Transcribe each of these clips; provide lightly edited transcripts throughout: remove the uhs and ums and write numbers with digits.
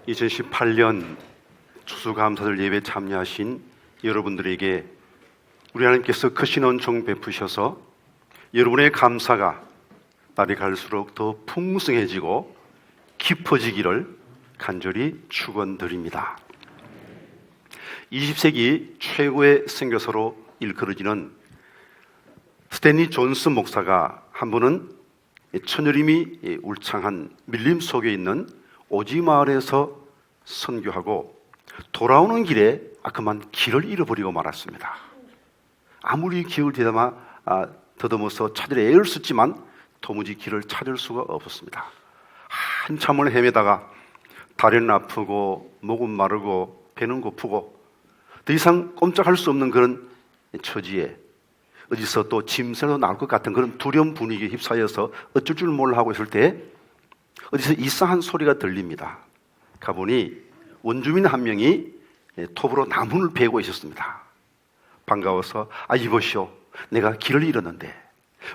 2018년 추수감사절 예배 참여하신 여러분들에게 우리 하나님께서 크신 은총 베푸셔서 여러분의 감사가 날이 갈수록 더 풍성해지고 깊어지기를 간절히 축원드립니다. 20세기 최고의 선교사로 일컬어지는 스탠리 존슨 목사가 한 번은 천여림이 울창한 밀림 속에 있는 오지 마을에서 선교하고 돌아오는 길에 그만 길을 잃어버리고 말았습니다. 아무리 기억을 더듬어서 찾으려 애를 썼지만 도무지 길을 찾을 수가 없었습니다. 한참을 헤매다가 다리는 아프고 목은 마르고 배는 고프고 더 이상 꼼짝할 수 없는 그런 처지에 어디서 또 짐새도 나올 것 같은 그런 두려운 분위기에 휩싸여서 어쩔 줄 몰라 하고 있을 때 어디서 이상한 소리가 들립니다. 가보니 원주민 한 명이 톱으로 나무를 베고 있었습니다. 반가워서 이보시오, 내가 길을 잃었는데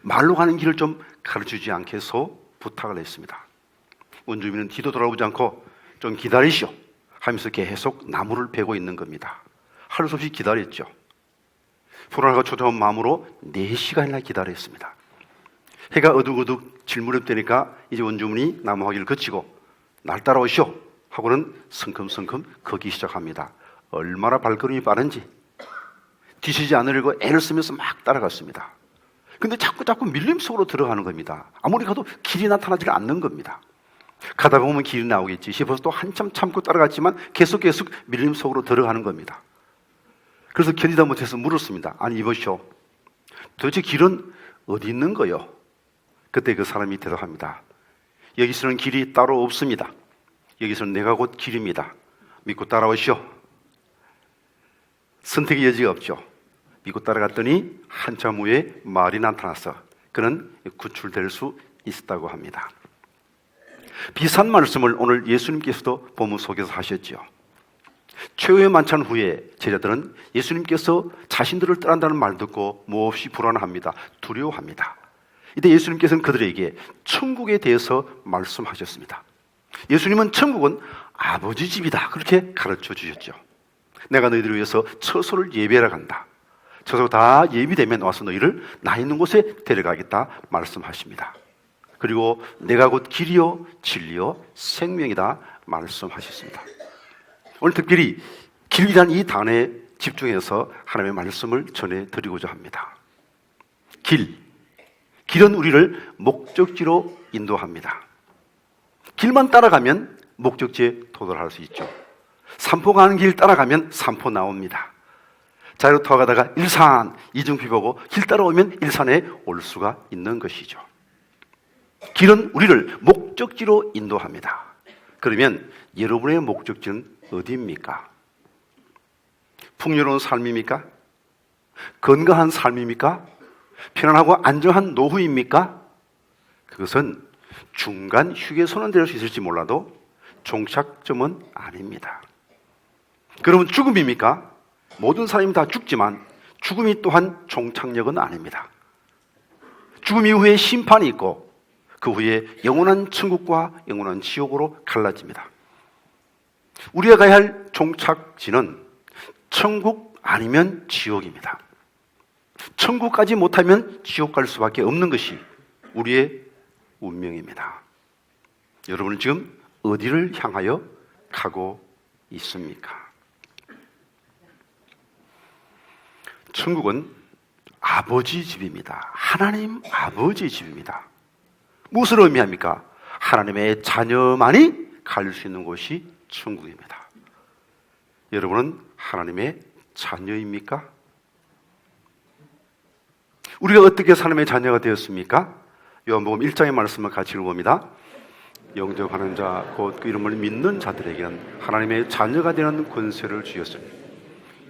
말로 가는 길을 좀 가르쳐주지 않겠소? 부탁을 했습니다. 원주민은 뒤도 돌아보지 않고 좀 기다리시오 하면서 계속 나무를 베고 있는 겁니다. 할 수 없이 기다렸죠. 불안하고 초조한 마음으로 4시간이나 기다렸습니다. 해가 어둑어둑 질무렵되니까 이제 원주민이 나무하기를 거치고 날 따라오시오 하고는 성큼성큼 걷기 시작합니다. 얼마나 발걸음이 빠른지 뒤지지 않으려고 애를 쓰면서 막 따라갔습니다. 근데 자꾸 밀림 속으로 들어가는 겁니다. 아무리 가도 길이 나타나지 않는 겁니다. 가다 보면 길이 나오겠지 싶어서 또 한참 참고 따라갔지만 계속 밀림 속으로 들어가는 겁니다. 그래서 견디다 못해서 물었습니다. 아니 이보시오, 도대체 길은 어디 있는 거요? 그때 그 사람이 대답합니다. 여기서는 길이 따로 없습니다. 여기서는 내가 곧 길입니다. 믿고 따라오시오. 선택의 여지가 없죠. 믿고 따라갔더니 한참 후에 말이 나타나서 그는 구출될 수 있었다고 합니다. 비슷한 말씀을 오늘 예수님께서도 본문 속에서 하셨죠. 최후의 만찬 후에 제자들은 예수님께서 자신들을 떠난다는 말 듣고 몹시 불안합니다. 두려워합니다. 이때 예수님께서는 그들에게 천국에 대해서 말씀하셨습니다. 예수님은 천국은 아버지 집이다 그렇게 가르쳐 주셨죠. 내가 너희들을 위해서 처소를 예배하러 간다. 처소가 다 예비되면 와서 너희를 나 있는 곳에 데려가겠다 말씀하십니다. 그리고 내가 곧 길이요 진리요 생명이다 말씀하셨습니다. 오늘 특별히 길이란 이 단어에 집중해서 하나님의 말씀을 전해드리고자 합니다. 길은 우리를 목적지로 인도합니다. 길만 따라가면 목적지에 도달할 수 있죠. 산포 가는 길 따라가면 산포 나옵니다. 자유로 가다가 일산, 이중피 보고 길 따라오면 일산에 올 수가 있는 것이죠. 길은 우리를 목적지로 인도합니다. 그러면 여러분의 목적지는 어디입니까? 풍요로운 삶입니까? 건강한 삶입니까? 편안하고 안정한 노후입니까? 그것은 중간 휴게소는 될 수 있을지 몰라도 종착점은 아닙니다. 그러면 죽음입니까? 모든 사람이 다 죽지만 죽음이 또한 종착역은 아닙니다. 죽음 이후에 심판이 있고 그 후에 영원한 천국과 영원한 지옥으로 갈라집니다. 우리가 가야 할 종착지는 천국 아니면 지옥입니다. 천국까지 못하면 지옥 갈 수밖에 없는 것이 우리의 운명입니다. 여러분은 지금 어디를 향하여 가고 있습니까? 천국은 아버지 집입니다. 하나님 아버지 집입니다. 무엇을 의미합니까? 하나님의 자녀만이 갈 수 있는 곳이 천국입니다. 여러분은 하나님의 자녀입니까? 우리가 어떻게 하나님의 자녀가 되었습니까? 요한복음 1장의 말씀을 같이 읽어봅니다. 영접하는 자, 곧 그 이름을 믿는 자들에게는 하나님의 자녀가 되는 권세를 주셨으니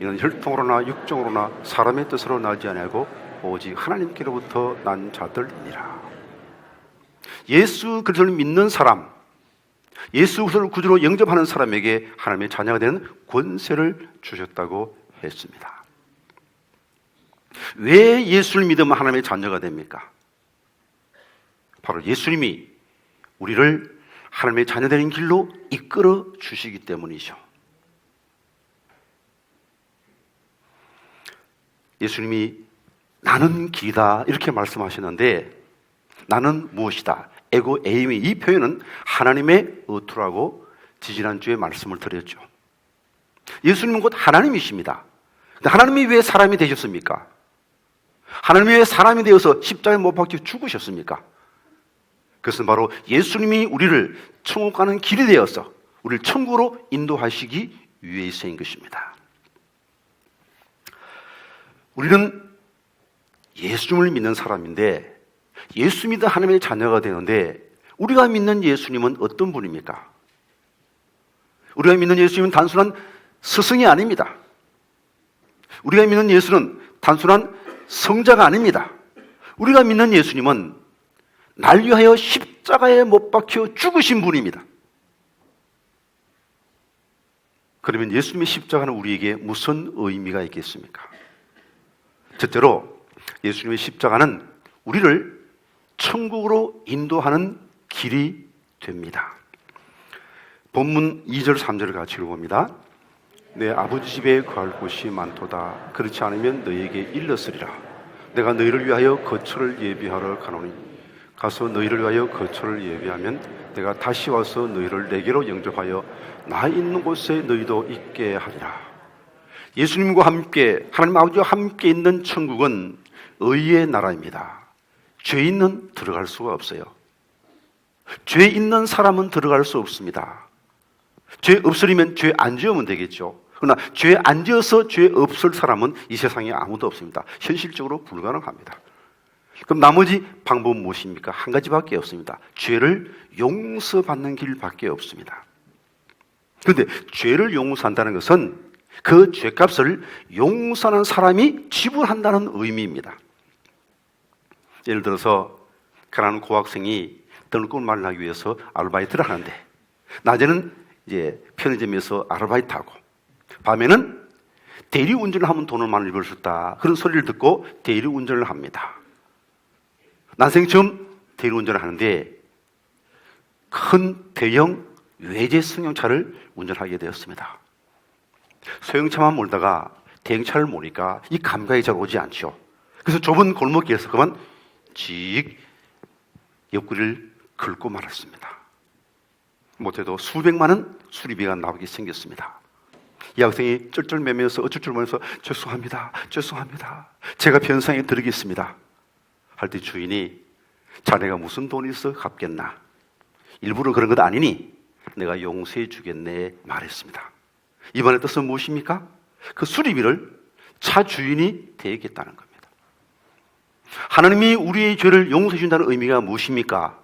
이는 혈통으로나 육정으로나 사람의 뜻으로 나지 아니하고 오직 하나님께로부터 난 자들이니라. 예수 그리스도를 믿는 사람, 예수 그리스도를 구주로 영접하는 사람에게 하나님의 자녀가 되는 권세를 주셨다고 했습니다. 왜 예수를 믿으면 하나님의 자녀가 됩니까? 바로 예수님이 우리를 하나님의 자녀되는 길로 이끌어 주시기 때문이죠. 예수님이 나는 길이다 이렇게 말씀하셨는데, 나는 무엇이다, 에고 에이미, 이 표현은 하나님의 어투라고 지지난주에 말씀을 드렸죠. 예수님은 곧 하나님이십니다. 근데 하나님이 왜 사람이 되셨습니까? 하나님이 왜 사람이 되어서 십자가에 못 박혀 죽으셨습니까? 그것은 바로 예수님이 우리를 천국 가는 길이 되어서 우리를 천국으로 인도하시기 위해서인 것입니다. 우리는 예수님을 믿는 사람인데, 예수 믿어 하나님의 자녀가 되는데, 우리가 믿는 예수님은 어떤 분입니까? 우리가 믿는 예수님은 단순한 스승이 아닙니다. 우리가 믿는 예수는 단순한 성자가 아닙니다. 우리가 믿는 예수님은 날 위하여 십자가에 못 박혀 죽으신 분입니다. 그러면 예수님의 십자가는 우리에게 무슨 의미가 있겠습니까? 첫째로 예수님의 십자가는 우리를 천국으로 인도하는 길이 됩니다. 본문 2절 3절을 같이 읽어봅니다. 내 아버지 집에 거할 곳이 많도다. 그렇지 않으면 너희에게 일렀으리라. 내가 너희를 위하여 거처를 예비하러 가노니 가서 너희를 위하여 거처를 예비하면 내가 다시 와서 너희를 내게로 영접하여 나 있는 곳에 너희도 있게 하리라. 예수님과 함께, 하나님 아버지와 함께 있는 천국은 의의 나라입니다. 죄 있는 들어갈 수가 없어요. 죄 있는 사람은 들어갈 수 없습니다. 죄 없으려면 죄 안 지으면 되겠죠. 그러나 죄 안 지어서 죄 없을 사람은 이 세상에 아무도 없습니다. 현실적으로 불가능합니다. 그럼 나머지 방법은 무엇입니까? 한 가지밖에 없습니다. 죄를 용서받는 길밖에 없습니다. 그런데 죄를 용서한다는 것은 그 죄값을 용서하는 사람이 지불한다는 의미입니다. 예를 들어서 가난한 고학생이 등록금을 마련하기 위해서 아르바이트를 하는데, 낮에는 이제 편의점에서 아르바이트하고 밤에는 대리운전을 하면 돈을 많이 벌 수 있다, 그런 소리를 듣고 대리운전을 합니다. 난생 처음 대리운전을 하는데 큰 대형 외제 승용차를 운전하게 되었습니다. 소형차만 몰다가 대형차를 모니까 이 감각이 잘 오지 않죠. 그래서 좁은 골목길에서 그만 직 옆구리를 긁고 말았습니다. 못해도 수백만 원 수리비가 나오게 생겼습니다. 이 학생이 쩔쩔매면서 어쩔 줄 모르면서 죄송합니다, 제가 변상에 드리겠습니다 할 때 주인이 자네가 무슨 돈이 있어 갚겠나, 일부러 그런 것 아니니 내가 용서해 주겠네 말했습니다. 이번의 뜻은 무엇입니까? 그 수리비를 차 주인이 대겠다는 겁니다. 하나님이 우리의 죄를 용서해 준다는 의미가 무엇입니까?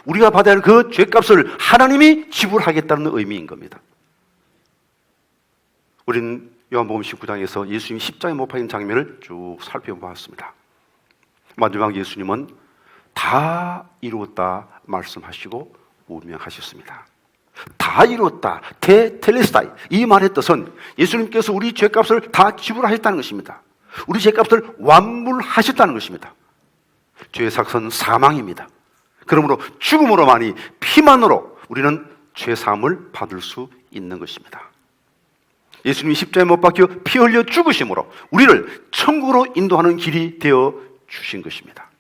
우리가 받아야 할 그 죄값을 하나님이 지불하겠다는 의미인 겁니다. 우리는 요한복음 19장에서 예수님이 십자가에 못 박힌 장면을 쭉 살펴보았습니다. 마지막 예수님은 다 이루었다 말씀하시고 운명하셨습니다. 다 이루었다, 테텔레스타이, 이 말의 뜻은 예수님께서 우리 죄값을 다 지불하셨다는 것입니다. 우리 죄값을 완물하셨다는 것입니다. 죄의 삭은 사망입니다. 그러므로 죽음으로만이, 피만으로 우리는 죄 사함을 받을 수 있는 것입니다. 예수님이 십자가에 못 박혀 피 흘려 죽으심으로 우리를 천국으로 인도하는 길이 되어 주신 것입니다.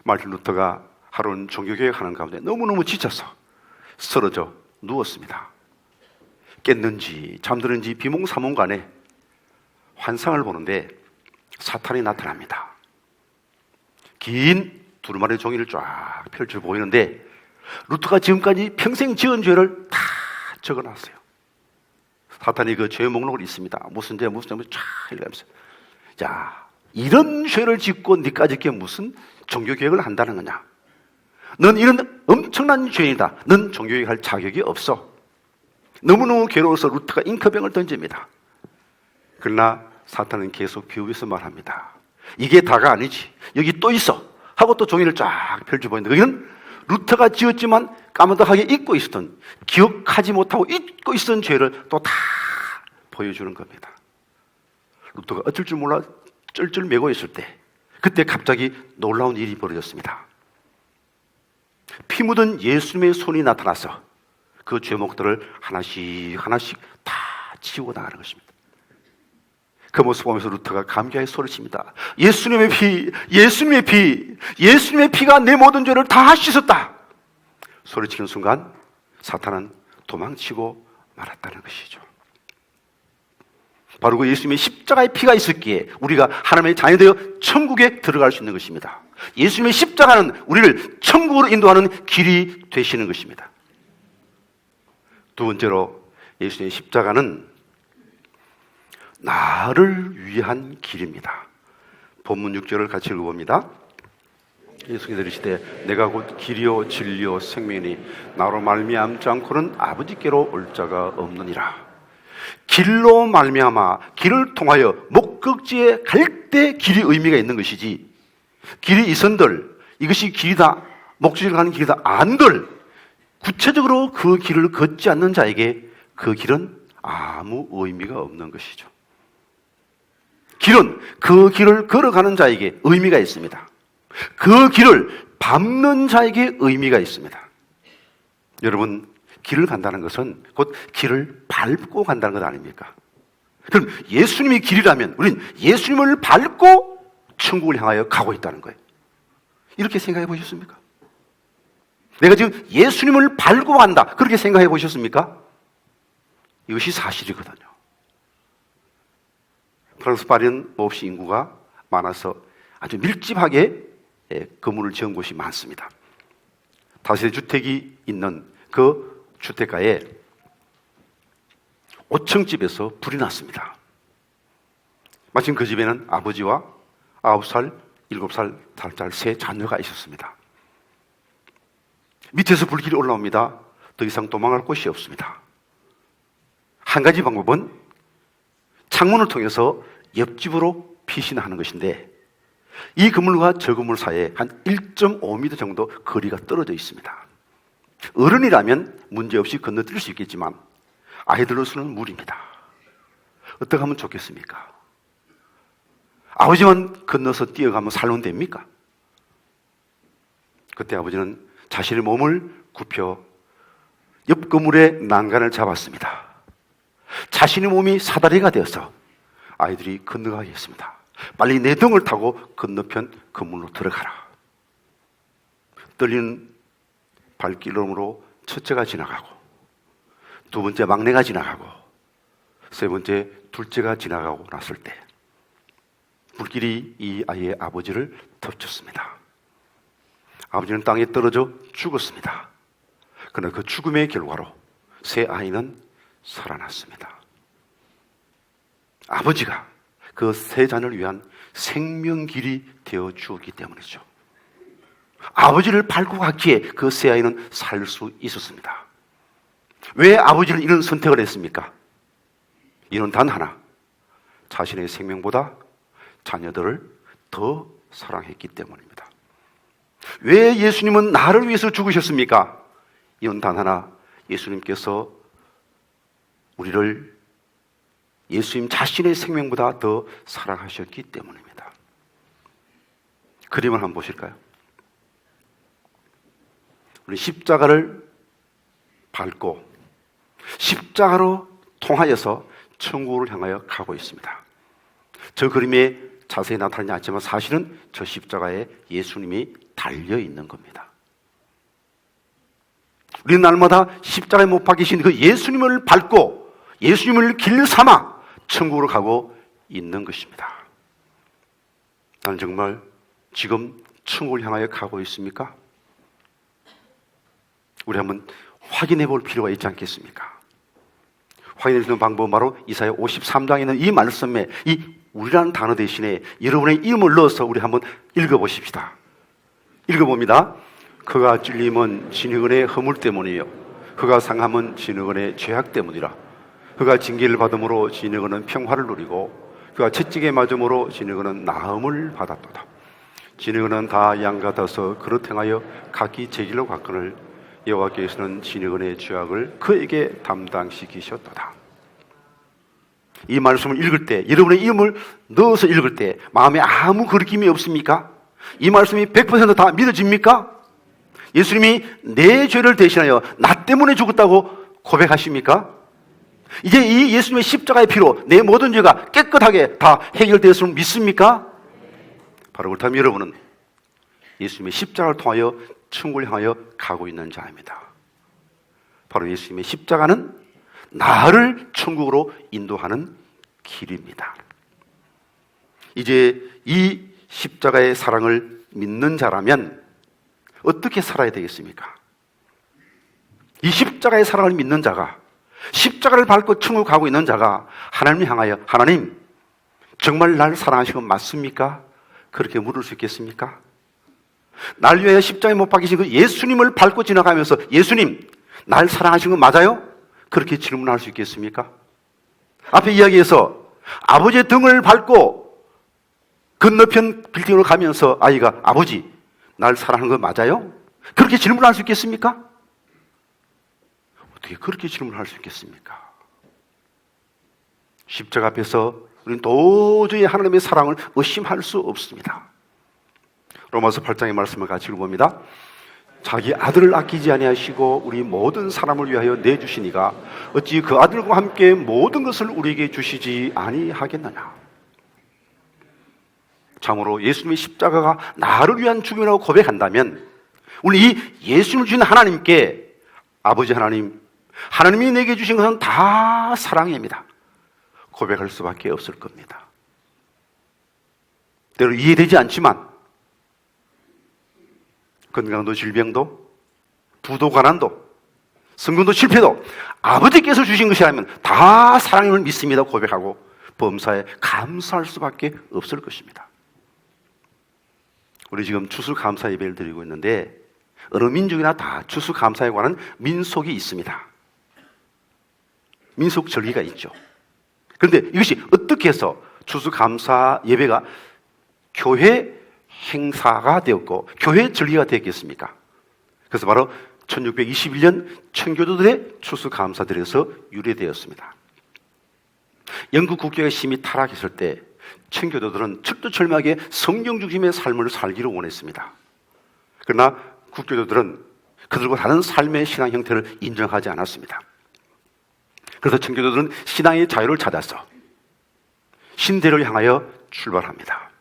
마르틴 루터가 하루는 종교개혁하는 가운데 너무너무 지쳐서 쓰러져 누웠습니다. 깼는지 잠드는지 비몽사몽간에 환상을 보는데 사탄이 나타납니다. 긴 두루마리 종이를 쫙 펼쳐 보이는데 루터가 지금까지 평생 지은 죄를 다 적어놨어요. 사탄이 그 죄의 목록을 있습니다. 무슨 죄 쫙 읽으면서, 자, 이런 죄를 짓고 니까지 게 무슨 종교개혁을 한다는 거냐? 넌 이런 엄청난 죄이다. 넌 종교개혁할 자격이 없어. 너무너무 괴로워서 루터가 잉크병을 던집니다. 그러나 사탄은 계속 비우면서 말합니다. 이게 다가 아니지. 여기 또 있어. 하고 또 종이를 쫙 펼쳐보이는데, 여기는 루터가 지었지만 까마득하게 잊고 있었던, 기억하지 못하고 잊고 있었던 죄를 또 다 보여주는 겁니다. 루터가 어쩔 줄 몰라 쩔쩔 매고 있을 때, 그때 갑자기 놀라운 일이 벌어졌습니다. 피 묻은 예수님의 손이 나타나서 그 죄목들을 하나씩 하나씩 다 치우고 나가는 것입니다. 그 모습 보면서 루터가 감격의 소리칩니다. 예수님의 피, 예수님의 피, 예수님의 피가 내 모든 죄를 다 씻었다. 소리치는 순간 사탄은 도망치고 말았다는 것이죠. 바로 그 예수님의 십자가의 피가 있었기에 우리가 하나님의 자녀 되어 천국에 들어갈 수 있는 것입니다. 예수님의 십자가는 우리를 천국으로 인도하는 길이 되시는 것입니다. 두 번째로 예수님의 십자가는 나를 위한 길입니다. 본문 6절을 같이 읽어봅니다. 예수께서 이르시되 내가 곧 길이요 진리요 생명이니 나로 말미암지 않고는 아버지께로 올 자가 없느니라. 길로 말미암아 길을 통하여 목적지에 갈 때 길이 의미가 있는 것이지, 길이 있은들 이것이 길이다, 목적지를 가는 길이다 안들 구체적으로 그 길을 걷지 않는 자에게 그 길은 아무 의미가 없는 것이죠. 길은 그 길을 걸어가는 자에게 의미가 있습니다. 그 길을 밟는 자에게 의미가 있습니다. 여러분, 길을 간다는 것은 곧 길을 밟고 간다는 것 아닙니까? 그럼 예수님이 길이라면 우리는 예수님을 밟고 천국을 향하여 가고 있다는 거예요. 이렇게 생각해 보셨습니까? 내가 지금 예수님을 밟고 간다, 그렇게 생각해 보셨습니까? 이것이 사실이거든요. 프랑스 파리는 몹시 인구가 많아서 아주 밀집하게 건물을 지은 곳이 많습니다. 다세대 주택이 있는 그 주택가에 5층 집에서 불이 났습니다. 마침 그 집에는 아버지와 9살, 7살, 5살 세 자녀가 있었습니다. 밑에서 불길이 올라옵니다. 더 이상 도망갈 곳이 없습니다. 한 가지 방법은 창문을 통해서 옆집으로 피신하는 것인데, 이 건물과 저 건물 사이에 한 1.5m 정도 거리가 떨어져 있습니다. 어른이라면 문제없이 건너뛸 수 있겠지만 아이들로서는 무리입니다. 어떻게 하면 좋겠습니까? 아버지만 건너서 뛰어가면 살면 됩니까? 그때 아버지는 자신의 몸을 굽혀 옆 건물의 난간을 잡았습니다. 자신의 몸이 사다리가 되어서 아이들이 건너가게 했습니다. 빨리 내 등을 타고 건너편 건물로 들어가라. 떨리는 발길음으로 첫째가 지나가고, 두 번째 막내가 지나가고, 세 번째 둘째가 지나가고 났을 때 불길이 이 아이의 아버지를 덮쳤습니다. 아버지는 땅에 떨어져 죽었습니다. 그러나 그 죽음의 결과로 세 아이는 살아났습니다. 아버지가 그 세 자녀를 위한 생명길이 되어 주었기 때문이죠. 아버지를 밟고 갔기에 그 세 아이는 살 수 있었습니다. 왜 아버지는 이런 선택을 했습니까? 이는 단 하나, 자신의 생명보다 자녀들을 더 사랑했기 때문입니다. 왜 예수님은 나를 위해서 죽으셨습니까? 이는 단 하나, 예수님께서 우리를 예수님 자신의 생명보다 더 사랑하셨기 때문입니다. 그림을 한번 보실까요? 우리 십자가를 밟고 십자가로 통하여서 천국을 향하여 가고 있습니다. 저 그림에 자세히 나타나지 않지만 사실은 저 십자가에 예수님이 달려 있는 겁니다. 우리는 날마다 십자가에 못 박히신 그 예수님을 밟고 예수님을 길 삼아 천국으로 가고 있는 것입니다. 나는 정말 지금 천국을 향하여 가고 있습니까? 우리 한번 확인해 볼 필요가 있지 않겠습니까? 확인해 주는 방법은 바로 이사야 53장에 있는 이 말씀에 이 우리라는 단어 대신에 여러분의 이름을 넣어서 우리 한번 읽어보십시다. 읽어봅니다. 그가 찔림은 진흙은의 허물 때문이요 그가 상함은 진흙은의 죄악 때문이라. 그가 징계를 받음으로 진흙은은 평화를 누리고 그가 채찍에 맞음으로 진흙은은 나음을 받았도다. 진흙은은 다 양 같아서 그릇 행하여 각기 제 길로 갔거늘 여호와께서는 진흙은의 죄악을 그에게 담당시키셨도다. 이 말씀을 읽을 때, 여러분의 이름을 넣어서 읽을 때 마음에 아무 거리낌이 없습니까? 이 말씀이 100% 다 믿어집니까? 예수님이 내 죄를 대신하여 나 때문에 죽었다고 고백하십니까? 이제 이 예수님의 십자가의 피로 내 모든 죄가 깨끗하게 다 해결되었음을 믿습니까? 바로 그렇다면 여러분은 예수님의 십자가를 통하여 천국을 향하여 가고 있는 자입니다. 바로 예수님의 십자가는 나를 천국으로 인도하는 길입니다. 이제 이 십자가의 사랑을 믿는 자라면 어떻게 살아야 되겠습니까? 이 십자가의 사랑을 믿는 자가, 십자가를 밟고 천국 가고 있는 자가 하나님을 향하여 하나님 정말 날 사랑하시는 건 맞습니까? 그렇게 물을 수 있겠습니까? 날 위하여 십자가에 못 박히신 그 예수님을 밟고 지나가면서 예수님 날 사랑하시는 건 맞아요? 그렇게 질문할 수 있겠습니까? 앞에 이야기에서 아버지의 등을 밟고 건너편 빌딩으로 가면서 아이가 아버지 날 사랑하는 건 맞아요? 그렇게 질문할 수 있겠습니까? 어떻게 그렇게 질문할 수 있겠습니까? 십자가 앞에서 우리는 도저히 하나님의 사랑을 의심할 수 없습니다. 로마서 8장의 말씀을 같이 읽어봅니다. 자기 아들을 아끼지 아니하시고 우리 모든 사람을 위하여 내주시니가 어찌 그 아들과 함께 모든 것을 우리에게 주시지 아니하겠느냐. 참으로 예수님의 십자가가 나를 위한 죽음이라고 고백한다면 우리 이 예수님을 주신 하나님께 아버지 하나님, 하나님이 내게 주신 것은 다 사랑입니다 고백할 수밖에 없을 겁니다. 때로 이해되지 않지만 건강도 질병도 부도 가난도 성공도 실패도 아버지께서 주신 것이라면 다 사랑임을 믿습니다 고백하고 범사에 감사할 수밖에 없을 것입니다. 우리 지금 추수감사 예배를 드리고 있는데 어느 민족이나 다 추수감사에 관한 민속이 있습니다. 민속 절기가 있죠. 그런데 이것이 어떻게 해서 추수감사 예배가 교회 행사가 되었고 교회 절기가 되었겠습니까? 그래서 바로 1621년 청교도들의 추수감사절에서 유래되었습니다. 영국 국교가 심히 타락했을 때 청교도들은 철두철미하게 성경 중심의 삶을 살기를 원했습니다. 그러나 국교도들은 그들과 다른 삶의 신앙 형태를 인정하지 않았습니다. 그래서 청교도들은 신앙의 자유를 찾아서 신대를 향하여 출발합니다.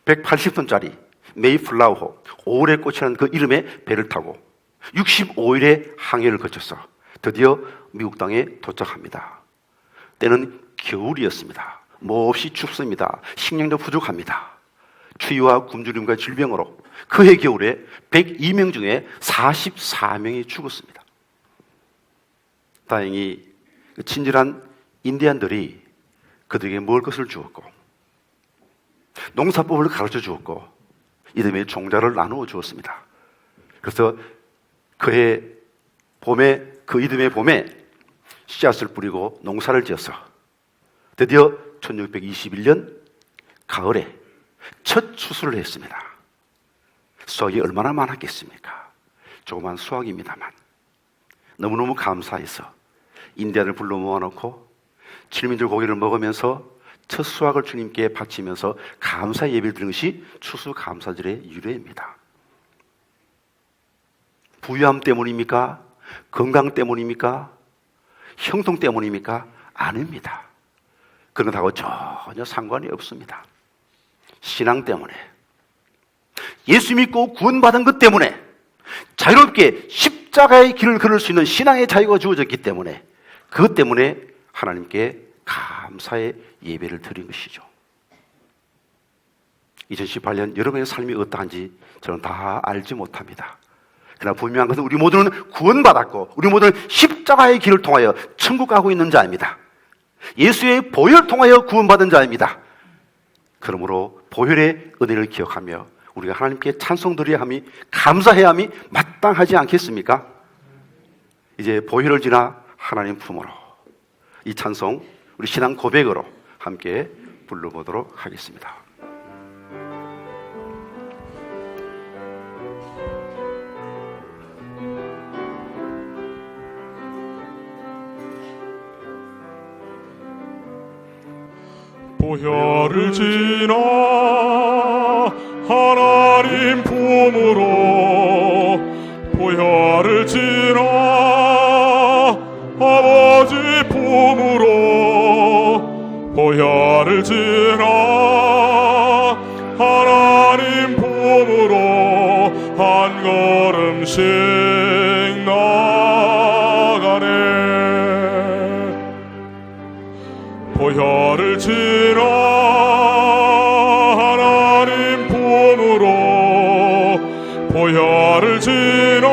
180톤짜리 메이플라워 오울의 꽃이라는 그 이름의 배를 타고 65일의 항해를 거쳐서 드디어 미국 땅에 도착합니다. 때는 겨울이었습니다. 몹시 춥습니다. 식량도 부족합니다. 추위와 굶주림과 질병으로 그해 겨울에 102명 중에 44명이 죽었습니다. 다행히 친절한 인디안들이 그들에게 먹을 것을 주었고 농사법을 가르쳐 주었고 이듬해 종자를 나누어 주었습니다. 그래서 그해 봄에 그 이듬해 봄에 씨앗을 뿌리고 농사를 지어서 드디어 1621년 가을에 첫 추수를 했습니다. 수확이 얼마나 많았겠습니까? 조그만 수확입니다만 너무너무 감사해서 인디안을 불러 모아놓고 칠민들 고기를 먹으면서 첫 수확을 주님께 바치면서 감사 예배를 드리는 것이 추수감사절의 유래입니다. 부유함 때문입니까? 건강 때문입니까? 형통 때문입니까? 아닙니다. 그런 것하고 전혀 상관이 없습니다. 신앙 때문에 예수 믿고 구원받은 것 때문에 자유롭게 십자가의 길을 걸을 수 있는 신앙의 자유가 주어졌기 때문에 그것 때문에 하나님께 감사의 예배를 드린 것이죠. 2018년 여러분의 삶이 어떠한지 저는 다 알지 못합니다. 그러나 분명한 것은 우리 모두는 구원받았고 우리 모두는 십자가의 길을 통하여 천국 가고 있는 자입니다. 예수의 보혈을 통하여 구원받은 자입니다. 그러므로 보혈의 은혜를 기억하며 우리가 하나님께 찬송드려야 함이 감사해야 함이 마땅하지 않겠습니까? 이제 보혈을 지나 하나님 품으로 이 찬송 우리 신앙 고백으로 함께 불러보도록 하겠습니다. 보혈을 지나 하나님 품으로 한 걸음씩 나가네. 보혈을 지나 하나님 품으로, 보혈을 지나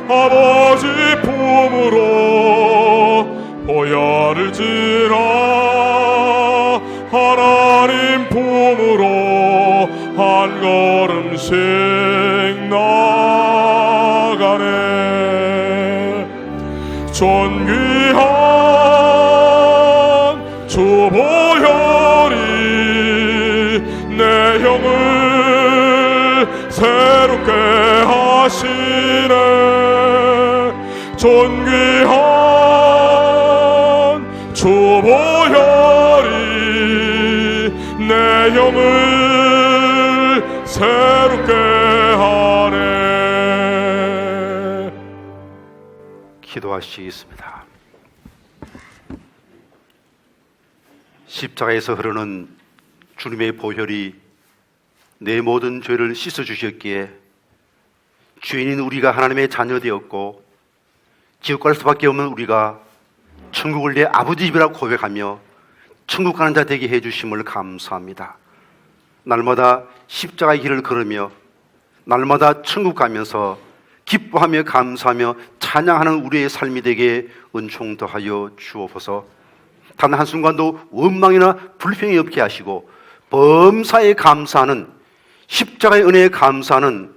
아버지 품으로, 보혈을 지나 하나님 품으로 한 걸음씩 나가네. 존귀한 주 보혈이 내 영을 새롭게 하시네. 존귀한 주 보혈이 내 영을 새롭게 하네. 기도하시겠습니다. 십자가에서 흐르는 주님의 보혈이 내 모든 죄를 씻어주셨기에 죄인인 우리가 하나님의 자녀 되었고, 지옥 갈 수밖에 없는 우리가 천국을 내 아버지 집이라고 고백하며 천국 가는 자 되게 해주심을 감사합니다. 날마다 십자가의 길을 걸으며 날마다 천국 가면서 기뻐하며 감사하며 찬양하는 우리의 삶이 되게 은총 더하여 주옵소서. 단 한순간도 원망이나 불평이 없게 하시고 범사에 감사하는, 십자가의 은혜에 감사하는,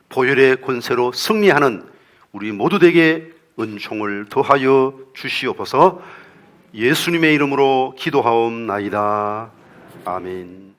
보혈의 권세로 승리하는 우리 모두 되게 은총을 더하여 주시옵소서. 예수님의 이름으로 기도하옵나이다. 아멘.